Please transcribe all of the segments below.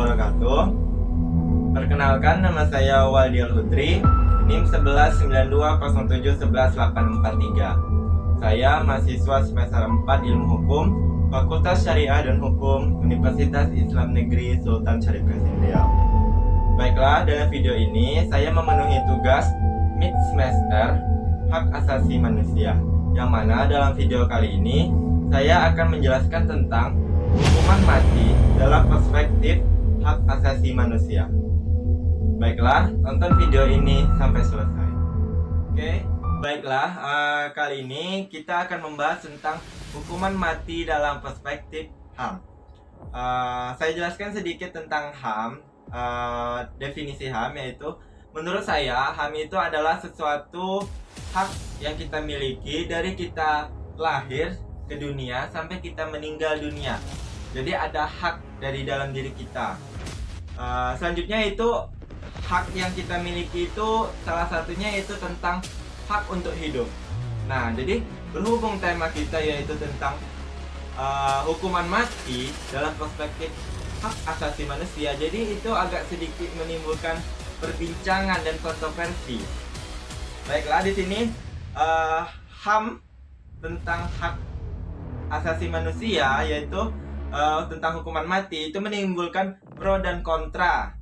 wabarakatuh. Perkenalkan, nama saya Waldial Hudri, NIM 119207118443. Saya mahasiswa semester 4 Ilmu Hukum, Fakultas Syariah dan Hukum, Universitas Islam Negeri Sultan Syarif Kasim Riau. Baiklah, dalam video ini saya memenuhi tugas mid semester hak asasi manusia, yang mana dalam video kali ini saya akan menjelaskan tentang hukuman mati dalam perspektif hak asasi manusia. Baiklah, tonton video ini sampai selesai. Oke, baiklah, kali ini kita akan membahas tentang hukuman mati dalam perspektif HAM. Saya jelaskan sedikit tentang HAM. Definisi HAM yaitu, menurut saya HAM itu adalah sesuatu hak yang kita miliki dari kita lahir ke dunia sampai kita meninggal dunia. Jadi ada hak dari dalam diri kita. Selanjutnya itu hak yang kita miliki itu salah satunya yaitu tentang hak untuk hidup. Nah, jadi berhubung tema kita yaitu tentang hukuman mati dalam perspektif hak asasi manusia, jadi itu agak sedikit menimbulkan perbincangan dan kontroversi. Baiklah, di sini HAM tentang hak asasi manusia yaitu tentang hukuman mati itu menimbulkan pro dan kontra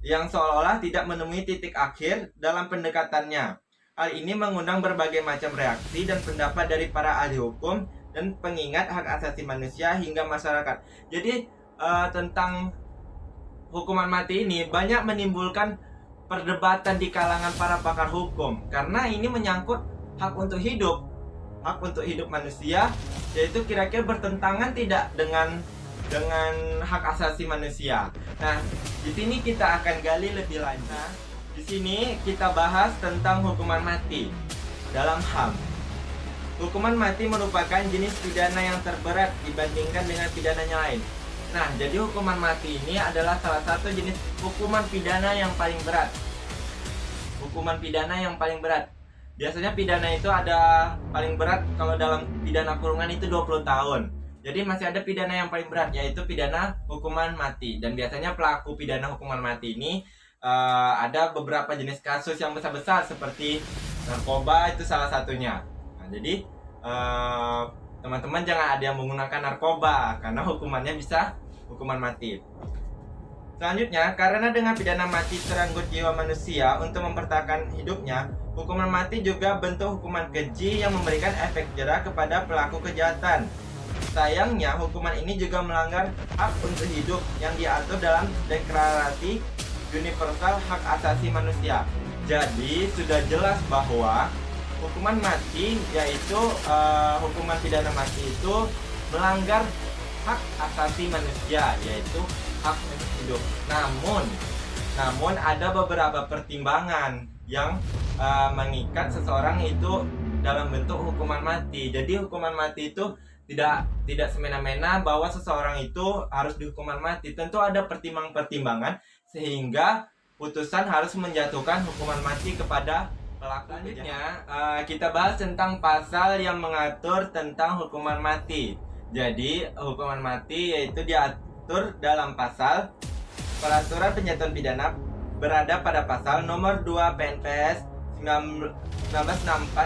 yang seolah-olah tidak menemui titik akhir dalam pendekatannya. Hal ini mengundang berbagai macam reaksi dan pendapat dari para ahli hukum dan pengingat hak asasi manusia hingga masyarakat. Jadi tentang hukuman mati ini banyak menimbulkan perdebatan di kalangan para pakar hukum, karena ini menyangkut hak untuk hidup manusia, yaitu kira-kira bertentangan tidak dengan hak asasi manusia. Nah, di sini kita akan gali lebih lanjut. Di sini kita bahas tentang hukuman mati dalam HAM. Hukuman mati merupakan jenis pidana yang terberat dibandingkan dengan pidananya lain. Nah, jadi hukuman mati ini adalah salah satu jenis hukuman pidana yang paling berat. Hukuman pidana yang paling berat. Biasanya pidana itu ada paling berat kalau dalam pidana kurungan itu 20 tahun. Jadi masih ada pidana yang paling berat, yaitu pidana hukuman mati. Dan biasanya pelaku pidana hukuman mati ini ada beberapa jenis kasus yang besar-besar seperti narkoba, itu salah satunya. Nah, jadi teman-teman jangan ada yang menggunakan narkoba, karena hukumannya bisa hukuman mati. Selanjutnya, karena dengan pidana mati terenggut jiwa manusia untuk mempertahankan hidupnya, hukuman mati juga bentuk hukuman keji yang memberikan efek jera kepada pelaku kejahatan. Sayangnya, hukuman ini juga melanggar hak untuk hidup yang diatur dalam Deklarasi Universal Hak Asasi Manusia. Jadi, sudah jelas bahwa hukuman mati, yaitu hukuman pidana mati itu melanggar hak asasi manusia, yaitu hak untuk hidup. Namun ada beberapa pertimbangan yang mengikat seseorang itu dalam bentuk hukuman mati. Jadi hukuman mati itu tidak semena-mena bahwa seseorang itu harus dihukuman mati. Tentu ada pertimbangan-pertimbangan sehingga putusan harus menjatuhkan hukuman mati kepada pelaku. Selanjutnya kita bahas tentang pasal yang mengatur tentang hukuman mati. Jadi hukuman mati yaitu diatur dalam pasal Peraturan Penjatuhan Pidana berada pada pasal nomor 2 PNPS 1964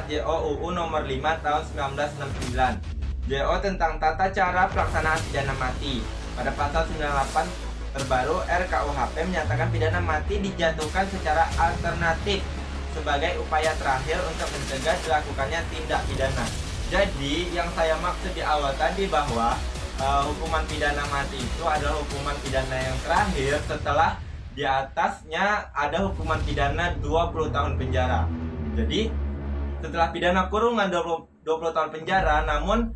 JO UU nomor 5 tahun 1969. JO tentang tata cara pelaksanaan pidana mati. Pada pasal 98 terbaru RKUHP menyatakan pidana mati dijatuhkan secara alternatif sebagai upaya terakhir untuk mencegah dilakukannya tindak pidana. Jadi yang saya maksud di awal tadi bahwa hukuman pidana mati itu adalah hukuman pidana yang terakhir setelah di atasnya ada hukuman pidana 20 tahun penjara. Jadi setelah pidana kurungan 20 tahun penjara, namun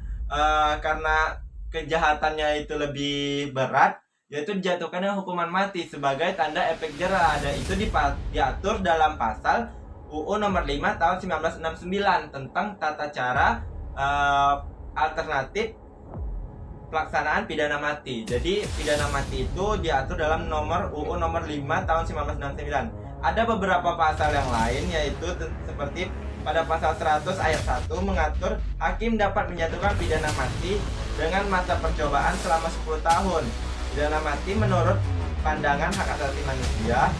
karena kejahatannya itu lebih berat, yaitu dijatuhkannya hukuman mati sebagai tanda efek jera. Dan itu diatur dalam pasal UU nomor 5 tahun 1969 tentang tata cara alternatif pelaksanaan pidana mati. Jadi pidana mati itu diatur dalam UU nomor 5 tahun 1969. Ada beberapa pasal yang lain, yaitu seperti pada pasal 100 ayat 1 mengatur hakim dapat menjatuhkan pidana mati dengan masa percobaan selama 10 tahun. Pidana mati menurut pandangan hak asasi manusia,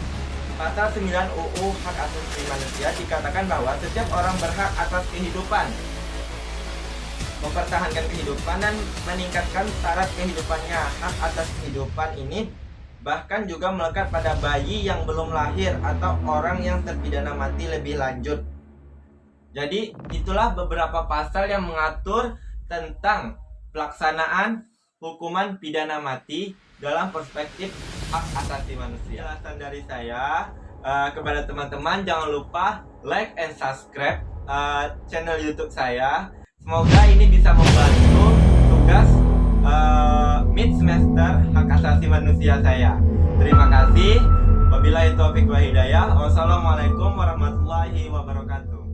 pasal 9 UU Hak Asasi Manusia dikatakan bahwa setiap orang berhak atas kehidupan, mempertahankan kehidupan dan meningkatkan taraf kehidupannya. Hak atas kehidupan ini bahkan juga melekat pada bayi yang belum lahir atau orang yang terpidana mati lebih lanjut. Jadi itulah beberapa pasal yang mengatur tentang pelaksanaan hukuman pidana mati dalam perspektif hak asasi manusia. Penjelasan dari saya kepada teman-teman, jangan lupa like and subscribe channel YouTube saya. Semoga ini bisa membantu tugas mid semester hak asasi manusia saya. Terima kasih. Wabillahi taufiq wa hidayah. Wassalamualaikum warahmatullahi wabarakatuh.